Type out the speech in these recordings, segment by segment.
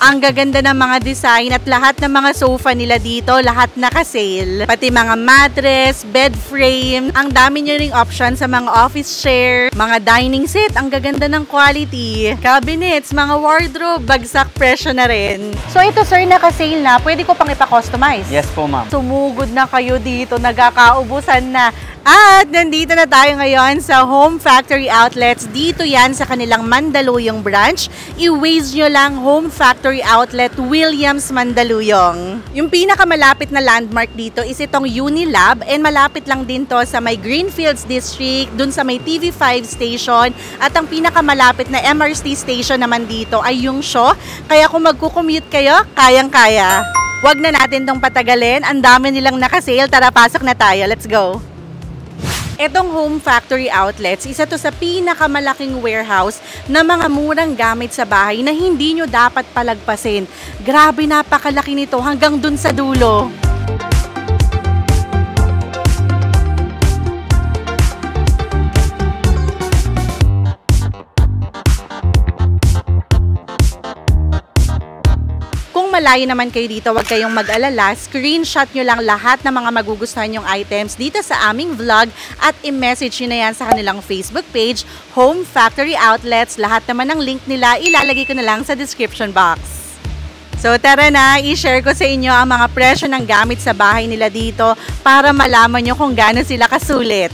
Ang gaganda ng mga design at lahat ng mga sofa nila dito, lahat naka-sale. Pati mga mattress, bed frame, ang dami nyo ring option sa mga office chair, mga dining set, ang gaganda ng quality. Cabinets, mga wardrobe, bagsak presyo na rin. So ito sir, naka-sale na, pwede ko pang ipa-customize? Yes po ma'am. Sumugod na kayo dito, nagkakaubusan na. At nandito na tayo ngayon sa Home Factory Outlets. Dito yan sa kanilang Mandaluyong branch. I-waze nyo lang Home Factory Outlet Williams Mandaluyong. Yung pinakamalapit na landmark dito is itong Unilab and malapit lang din to sa may Greenfields District, dun sa may TV5 station at ang pinakamalapit na MRT station naman dito ay yung Shaw. Kaya kung magkukommute kayo, kayang-kaya. Wag na natin tong patagalin. Ang dami nilang nakasale. Tara, pasok na tayo. Let's go! Etong Home Factory Outlets, isa to sa pinakamalaking warehouse na mga murang gamit sa bahay na hindi nyo dapat palagpasin. Grabe, napakalaki nito hanggang dun sa dulo. Malayo naman kayo dito, huwag kayong mag-alala. Screenshot nyo lang lahat ng mga magugustuhan yung items dito sa aming vlog at i-message nyo na yan sa kanilang Facebook page, Home Factory Outlets. Lahat naman ng link nila, ilalagay ko na lang sa description box. So tara na, i-share ko sa inyo ang mga presyo ng gamit sa bahay nila dito para malaman nyo kung gaano sila kasulit.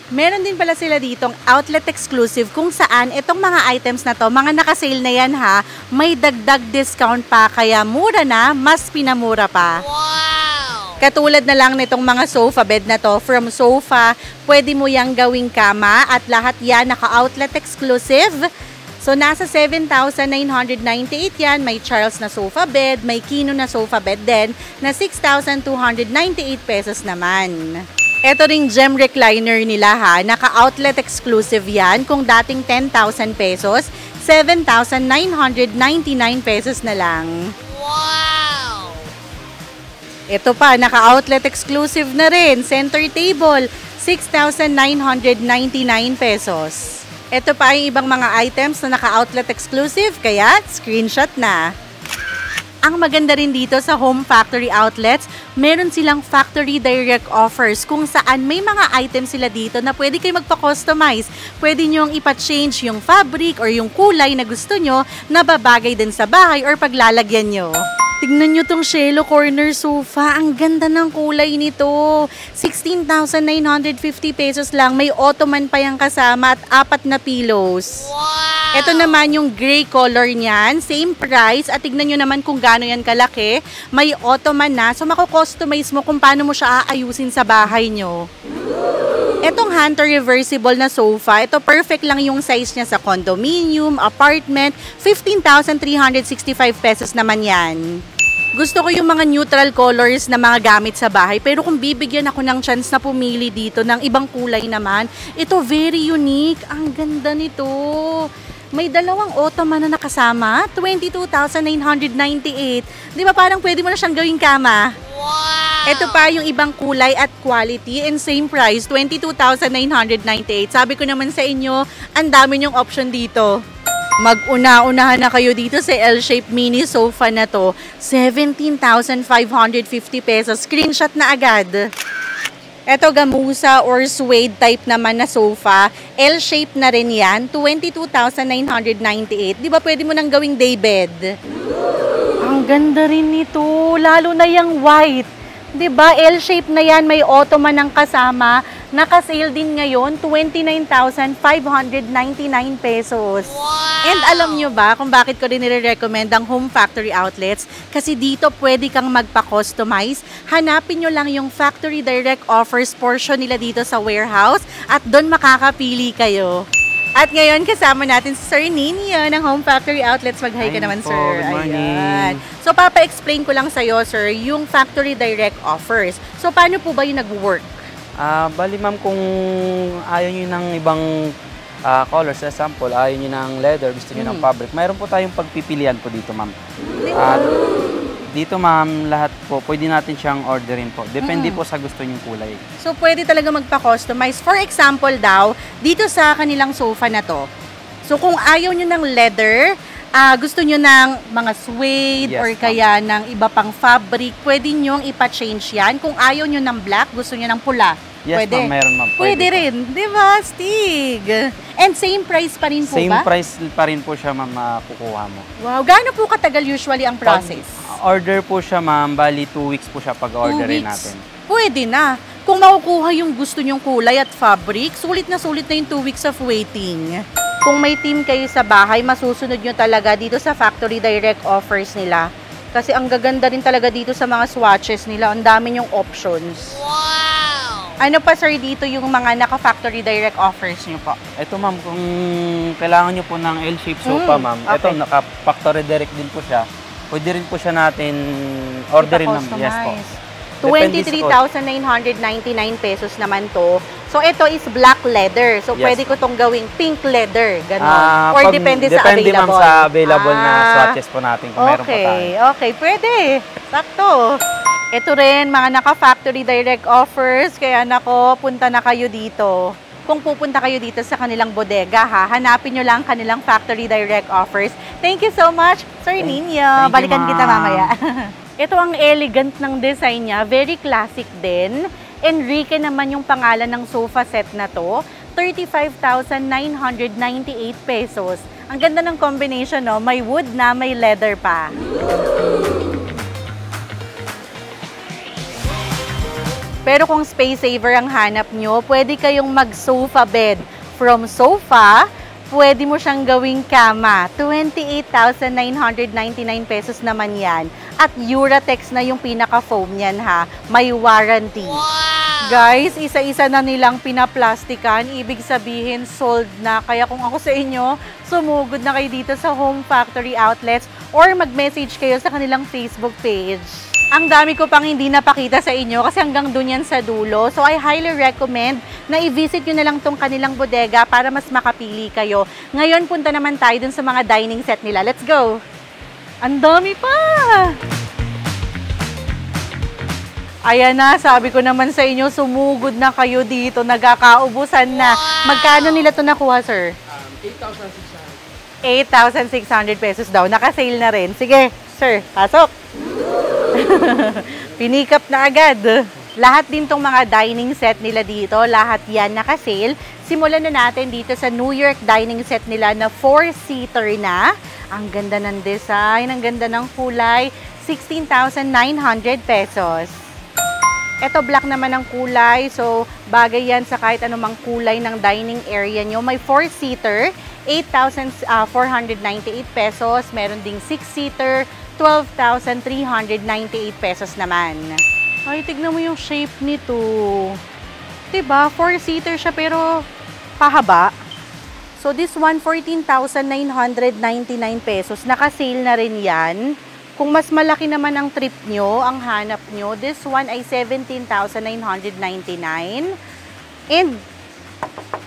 Meron din pala sila ditong outlet exclusive kung saan itong mga items na to, mga nakasale na yan ha, may dagdag discount pa kaya mura na, mas pinamura pa. Wow! Katulad na lang nitong mga sofa bed na to, from sofa, pwede mo yang gawing kama at lahat yan naka-outlet exclusive. So nasa 7,998 yan, may Charles na sofa bed, may Kino na sofa bed din na 6,298 pesos naman. Ito ring gem recliner nila ha, naka-outlet exclusive yan. Kung dating 10,000 pesos, 7,999 pesos na lang. Wow! Ito pa, naka-outlet exclusive na rin. Center table, 6,999 pesos. Ito pa yung ibang mga items na naka-outlet exclusive, kaya screenshot na. Ang maganda rin dito sa Home Factory Outlets, meron silang factory direct offers kung saan may mga items sila dito na pwede kayo magpa-customize. Pwede nyong ipa-change yung fabric or yung kulay na gusto nyo na babagay din sa bahay or paglalagyan nyo. Tignan nyo tong Cielo Corner Sofa. Ang ganda ng kulay nito. 16,950 pesos lang. May ottoman pa yung kasama at 4 na pillows. Wow! Ito naman yung gray color niyan. Same price. At tignan nyo naman kung gaano yan kalaki. May ottoman na. So mako-customize mo kung paano mo siya aayusin sa bahay nyo. Etong Hunter reversible na sofa, ito perfect lang yung size niya sa condominium, apartment, 15,365 pesos naman yan. Gusto ko yung mga neutral colors na mga gamit sa bahay, pero kung bibigyan ako ng chance na pumili dito ng ibang kulay naman, ito very unique. Ang ganda nito. May dalawang ottoman na nakasama, 22,998. Di ba parang pwede mo na siyang gawing kama? Wow! Ito pa yung ibang kulay at quality and same price, 22,998. Sabi ko naman sa inyo, ang dami nyong option dito. Mag-una-unahan na kayo dito sa L-shaped mini sofa na to. 17,550 pesos. Screenshot na agad. Ito gamusa or suede type naman na sofa. L-shaped na rin yan. 22,998. Di ba pwede mo nang gawing daybed? Ang ganda rin nito. Lalo na yung white. Diba? L-shape na yan. May ottoman ng kasama. Naka-sale din ngayon. 29,599 pesos. Wow! And alam nyo ba kung bakit ko rin nire-recommend ang Home Factory Outlets? Kasi dito pwede kang magpa-customize. Hanapin nyo lang yung Factory Direct Offers portion nila dito sa warehouse. At doon makakapili kayo. At ngayon, kasama natin si Sir Ninyo ng Home Factory Outlets. Mag-hi ka naman, po, sir. good morning. Ayan. So, papa-explain ko lang sa'yo, sir, yung Factory Direct Offers. So, paano po ba yung nag-work? Bali ma'am, kung ayaw nyo ng ibang colors, sa sample, ayaw nyo ng leather, gusto nyo ng fabric, mayroon po tayong pagpipilian po dito, ma'am. Dito, ma'am, lahat po, pwede natin siyang orderin po. Depende po sa gusto nyong kulay. So, pwede talaga magpa-customize. For example daw, dito sa kanilang sofa na to. So, kung ayaw nyo ng leather, gusto nyo ng mga suede Yes, or kaya ng iba pang fabric, pwede nyong ipa-change yan. Kung ayaw nyo ng black, gusto nyo ng pula. Yes, Pwede. ma'am, meron ma'am. Pwede rin, di ba, Stig? And same price pa rin po Same ba? price pa rin po siya, ma'am, kukuha mo. Wow, gaano po katagal usually ang process? Order po siya, ma'am. Bali, 2 weeks po siya 2 pag-orderin weeks. natin. Pwede na. Kung makukuha yung gusto nyong kulay at fabric, sulit na yung 2 weeks of waiting. Kung may team kayo sa bahay, masusunod nyo talaga dito sa Factory Direct offers nila. Kasi ang gaganda rin talaga dito sa mga swatches nila. Ang dami yung options. Wow! Ano pa sir dito yung mga naka-Factory Direct offers nyo po? Ito, ma'am, kung kailangan nyo po ng L-shape sofa, ma'am. Okay. Ito, naka-Factory Direct din po siya. Pwede rin po siya natin orderin, ma'am. Yes po. 23,999 pesos naman to. So, ito is black leather. So, Yes. pwede ko tong gawing pink leather. Ganon. Or depende sa Depende, available. ma'am, sa available na swatches po natin kung meron po tayo. Okay, pwede. Sakto. Ito rin, mga naka-Factory Direct offers. Kaya nako, punta na kayo dito. Kung pupunta kayo dito sa kanilang bodega, hanapin nyo lang kanilang Factory Direct offers. Thank you so much, Sir Nino. Thank you, Balikan kita ma'am. mamaya. Ito ang elegant ng design niya. Very classic din. Enrique naman yung pangalan ng sofa set na to. 35,998 pesos. Ang ganda ng combination, no? May wood na, may leather pa. Pero kung space saver ang hanap nyo, pwede kayong mag-sofa bed. From sofa, pwede mo siyang gawing kama. 28,999 pesos naman yan. At Uratex na yung pinaka-foam niyan ha. May warranty. Wow! Guys, isa-isa na nilang pinaplastikan. Ibig sabihin, sold na. Kaya kung ako sa inyo, sumugod na kayo dito sa Home Factory Outlets or mag-message kayo sa kanilang Facebook page. Ang dami ko pang hindi napakita sa inyo kasi hanggang dun yan sa dulo. So I highly recommend na i-visit nyo na lang tong kanilang bodega para mas makapili kayo. Ngayon, punta naman tayo dun sa mga dining set nila. Let's go! Ang dami pa! Ayan na, sabi ko naman sa inyo, sumugod na kayo dito, nagkakaubusan na. Magkano nila to nakuha, sir? 8,600 pesos daw. Naka-sale na rin. Sige, sir, pasok! Pinikap na agad. Lahat din tong mga dining set nila dito, lahat yan naka-sale. Simulan na natin dito sa New York dining set nila na 4-seater na. Ang ganda ng design, ang ganda ng kulay. 16,900 pesos. Ito black naman ang kulay, so bagay yan sa kahit anumang kulay ng dining area nyo. May 4-seater, 8,498 pesos. Meron ding 6-seater, 12,398 pesos naman. Ay, tignan mo yung shape nito. Diba? 4-seater siya pero pahaba. So this one, 14,999 pesos. Naka-sale na rin yan. Kung mas malaki naman ang trip nyo, ang hanap nyo, this one ay 17,999. And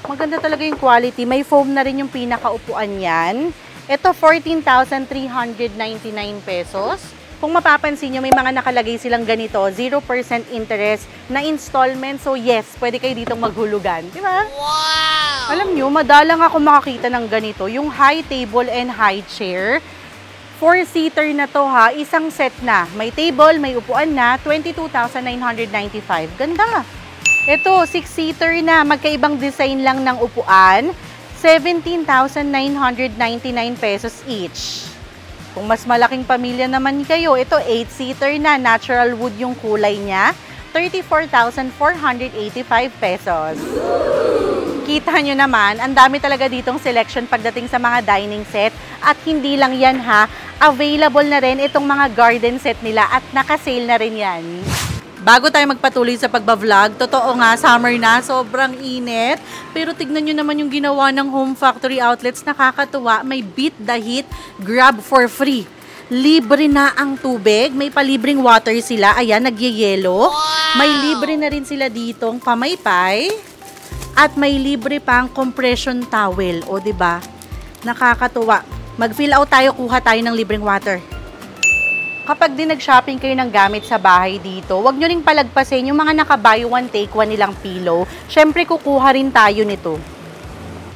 maganda talaga yung quality. May foam na rin yung pinakaupuan yan. Ito, 14,399 pesos. Kung mapapansin nyo, may mga nakalagay silang ganito, 0% interest na installment. So yes, pwede kayo ditong maghulugan. Di ba? Wow! Alam nyo, madalang ako makakita ng ganito. Yung high table and high chair. 4-seater na to ha. Isang set na. May table, may upuan na. 22,995. Ganda. Ito, 6-seater na. Magkaibang design lang ng upuan. 17,999 pesos each. Kung mas malaking pamilya naman kayo, ito 8-seater na, natural wood yung kulay niya, 34,485 pesos. Kita nyo naman, ang dami talaga ditong selection pagdating sa mga dining set at hindi lang yan ha, available na rin itong mga garden set nila at naka-sale na rin yan. Bago tayo magpatuloy sa pagbablog, totoo nga, summer na, sobrang init. Pero tignan nyo naman yung ginawa ng Home Factory Outlets, nakakatuwa. May Beat the Heat, grab for free. Libre na ang tubig, may palibreng water sila, ayan, nagyayelo. May libre na rin sila ditong pamaypay. At may libre pang compression towel, o diba? Nakakatuwa. Mag-fill out tayo, kuha tayo ng libreng water. Kapag din nag-shopping kayo ng gamit sa bahay dito, huwag nyo ring palagpasin yung mga naka-buy one take one nilang pillow. Syempre, kukuha rin tayo nito.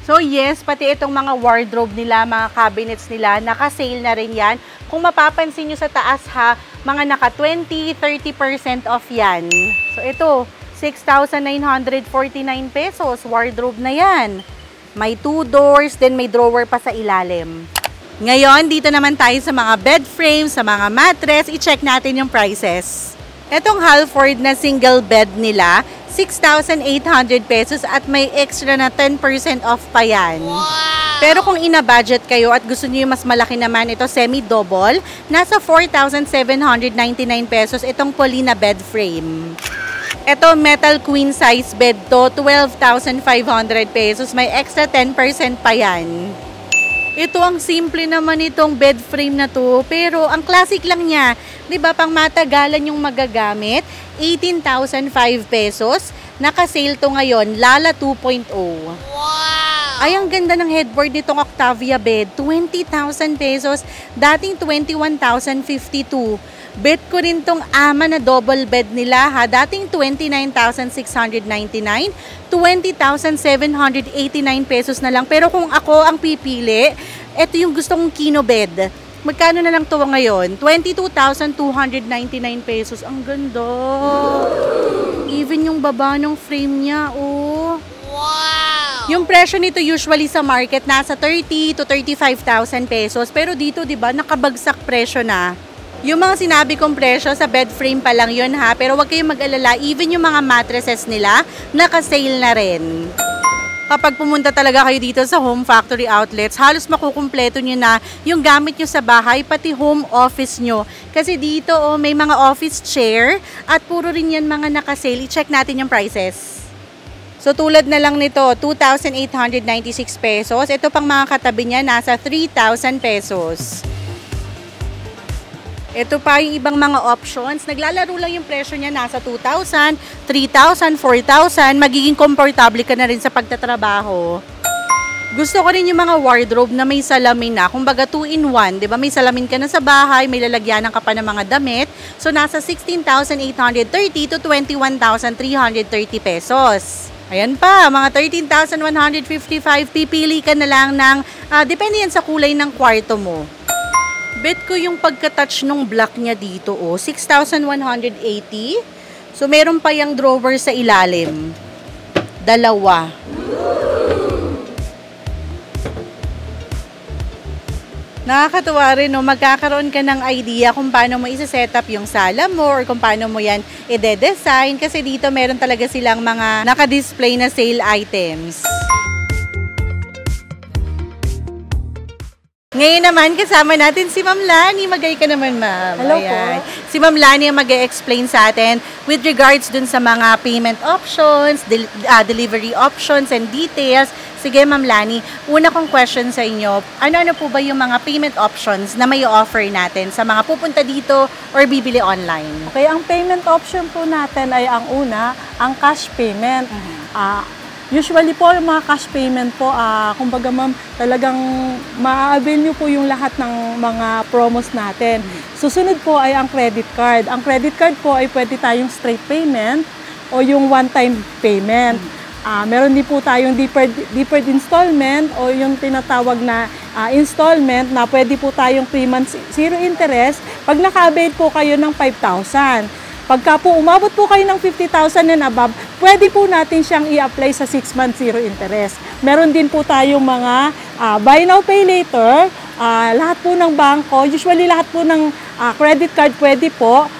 So yes, pati itong mga wardrobe nila, mga cabinets nila, naka-sale na rin yan. Kung mapapansin nyo sa taas ha, mga naka 20-30% off yan. So ito, 6,949 pesos, wardrobe na yan. May 2 doors, then may drawer pa sa ilalim. Ngayon, dito naman tayo sa mga bed frames, sa mga mattress, i-check natin yung prices. Itong Halford na single bed nila, 6,800 pesos at may extra na 10% off pa yan. Wow! Pero kung ina-budget kayo at gusto niyo yung mas malaki naman, ito semi-double, nasa 4,799 pesos itong Polina bed frame. Ito metal queen size bed to, 12,500 pesos, may extra 10% pa yan. Ito ang simple naman itong bed frame na to, pero ang classic lang niya, 'di ba? Pang matagalan yung magagamit, 18,005 pesos. Naka-sale to ngayon, Lala 2.0. Wow! Ay, ang ganda ng headboard nitong Octavia bed, 20,000 pesos, dating 21,052. Bet ko rin tong Ama na double bed nila ha, dating 29,699, 20,789 pesos na lang. Pero kung ako ang pipili, ito yung gusto kong Kino bed. Magkano na lang to ngayon? 22,299 pesos. Ang ganda. Even yung baba ng frame niya, oh. Wow! Yung presyo nito usually sa market nasa 30 to 35,000 pesos. Pero dito, 'di ba, nakabagsak presyo na. Yung mga sinabi kong presyo sa bed frame pa lang yun ha, pero huwag kayong mag-alala, even yung mga mattresses nila, naka-sale na rin. Kapag pumunta talaga kayo dito sa Home Factory Outlets, halos makukumpleto nyo na yung gamit nyo sa bahay, pati home office nyo. Kasi dito may mga office chair at puro rin yan mga naka-sale. I-check natin yung prices. So tulad na lang nito, 2,896 pesos. Ito pang mga katabi niya, nasa 3,000 pesos. Ito pa yung ibang mga options. Naglalaro lang yung presyo niya. Nasa 2,000, 3,000, 4,000. Magiging komportable ka na rin sa pagtatrabaho. Gusto ko rin yung mga wardrobe na may salamin na. Kumbaga 2-in-1. Diba? May salamin ka na sa bahay. May lalagyanan ka pa ng mga damit. So nasa 16,830 to 21,330 pesos. Ayan pa, mga 13,155. Pipili ka na lang ng, depende yan sa kulay ng kwarto mo. Bet ko yung pagka-touch nung block niya dito, 6,180. So, meron pa yung drawer sa ilalim. 2. Nakakatuwa rin, no? Magkakaroon ka ng idea kung paano mo isa-set up yung sala mo or kung paano mo yan i-design. Kasi dito meron talaga silang mga naka-display na sale items. Ngayon naman, kasama natin si Ma'am Lani. Magay ka naman, Ma'am. Hello po. Si Ma'am Lani ang mag-e-explain sa atin with regards dun sa mga payment options, delivery options, and details. Sige, Ma'am Lani, una kong question sa inyo, ano-ano po ba yung mga payment options na may offer natin sa mga pupunta dito or bibili online? Okay, ang payment option po natin ay ang una, ang cash payment. Usually po, yung mga cash payment po, kumbaga ma'am, talagang ma-avail nyo po yung lahat ng mga promos natin. Susunod po ay ang credit card. Ang credit card po ay pwede tayong straight payment o yung one-time payment. Meron din po tayong deferred installment o yung tinatawag na installment na pwede po tayong 3 months zero interest pag naka-avail po kayo ng 5,000. Pagka po umabot po kayo ng 50,000 and above, pwede po natin siyang i-apply sa 6 months zero interest. Meron din po tayong mga buy now, pay later. Lahat po ng bangko, usually lahat po ng credit card pwede po.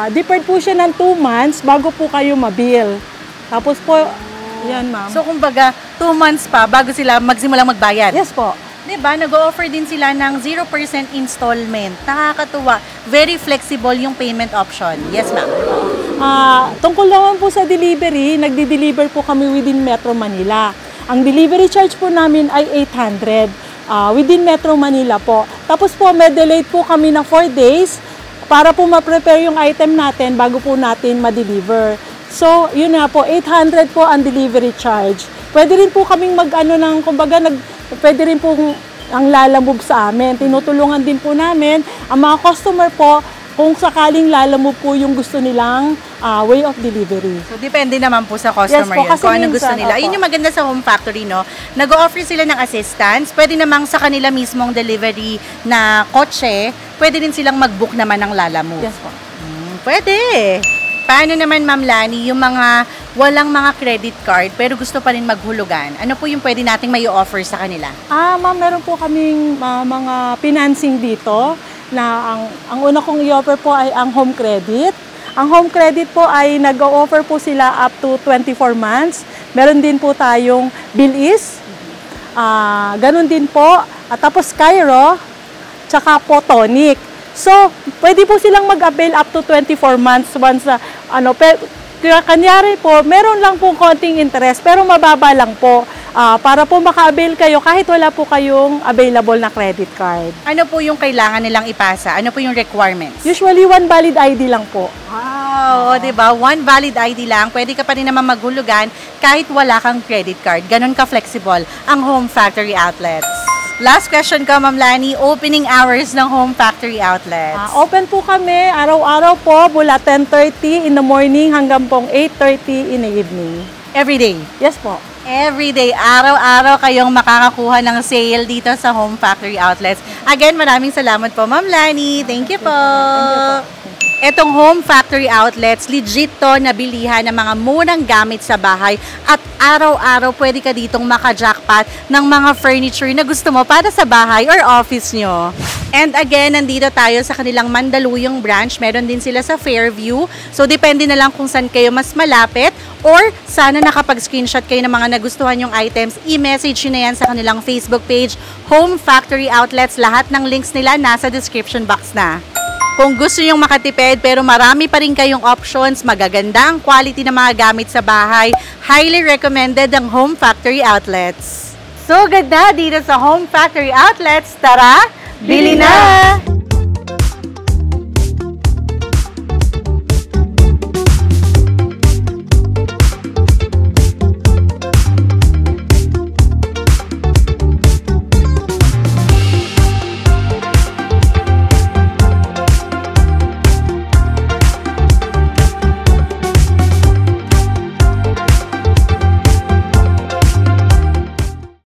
Deferred po siya ng 2 months bago po kayo mabill. Tapos po, yan ma'am. So kumbaga, 2 months pa bago sila magsimulang magbayad? Yes po. Diba, nag-o-offer din sila ng 0% installment. Nakakatuwa. Very flexible yung payment option. Yes, ma'am. Tungkol naman po sa delivery, nagdi-deliver po kami within Metro Manila. Ang delivery charge po namin ay 800 within Metro Manila po. Tapos po, may delay po kami na 4 days para po ma-prepare yung item natin bago po natin ma-deliver. So, yun nga po, 800 po ang delivery charge. Pwede rin po kaming pwede rin po ang lalamove sa amin. Tinutulungan din po namin ang mga customer po kung sakaling lalamove po yung gusto nilang way of delivery. So, depende naman po sa customer Yes po, yun, kasi kung ano gusto minsan, nila. opo. Yun yung maganda sa Home Factory, no? Nag-o-offer sila ng assistance. Pwede namang sa kanila mismong delivery na kotse, pwede din silang mag-book naman ng Lalamove. Yes po. Pwede. Paano naman, Ma'am Lani, yung mga walang mga credit card pero gusto pa rin maghulugan? Ano po yung pwede nating may offer sa kanila? Ma'am, meron po kaming mga financing dito na ang una kong i-offer po ay ang home credit. Ang home credit po ay nag-o-offer po sila up to 24 months. Meron din po tayong Bilis. Ganun din po. At tapos Cairo, tsaka po Tonic. So, pwede po silang mag-avail up to 24 months once kanyari po, meron lang pong konting interest pero mababa lang po para po maka-avail kayo kahit wala po kayong available na credit card. Ano po yung kailangan nilang ipasa? Ano po yung requirements? Usually, one valid ID lang po. Wow, di ba? One valid ID lang. Pwede ka pa rin naman maghulugan kahit wala kang credit card. Ganon ka-flexible ang Home Factory Outlets. Last question ko, Ma'am Lani, opening hours ng Home Factory Outlets. Open po kami araw-araw po mula 10:30 in the morning hanggang pong 8:30 in the evening. Every day. Yes po. Every day, araw-araw kayong makakakuha ng sale dito sa Home Factory Outlets. Again, maraming salamat po, Ma'am Lani. Thank you po. Etong Home Factory Outlets, legit to na bilihan ng mga murang gamit sa bahay at araw-araw pwede ka ditong maka-jackpot ng mga furniture na gusto mo para sa bahay or office nyo. And again, nandito tayo sa kanilang Mandaluyong branch. Meron din sila sa Fairview. So, depende na lang kung saan kayo mas malapit or sana nakapag-screenshot kayo ng mga nagustuhan yung items. I-message nyo na yan sa kanilang Facebook page, Home Factory Outlets. Lahat ng links nila nasa description box na. Kung gusto nyong makatipid pero marami pa rin kayong options, magaganda ang quality ng mga gamit sa bahay, highly recommended ang Home Factory Outlets. So, ganda dito sa Home Factory Outlets. Tara, bili na!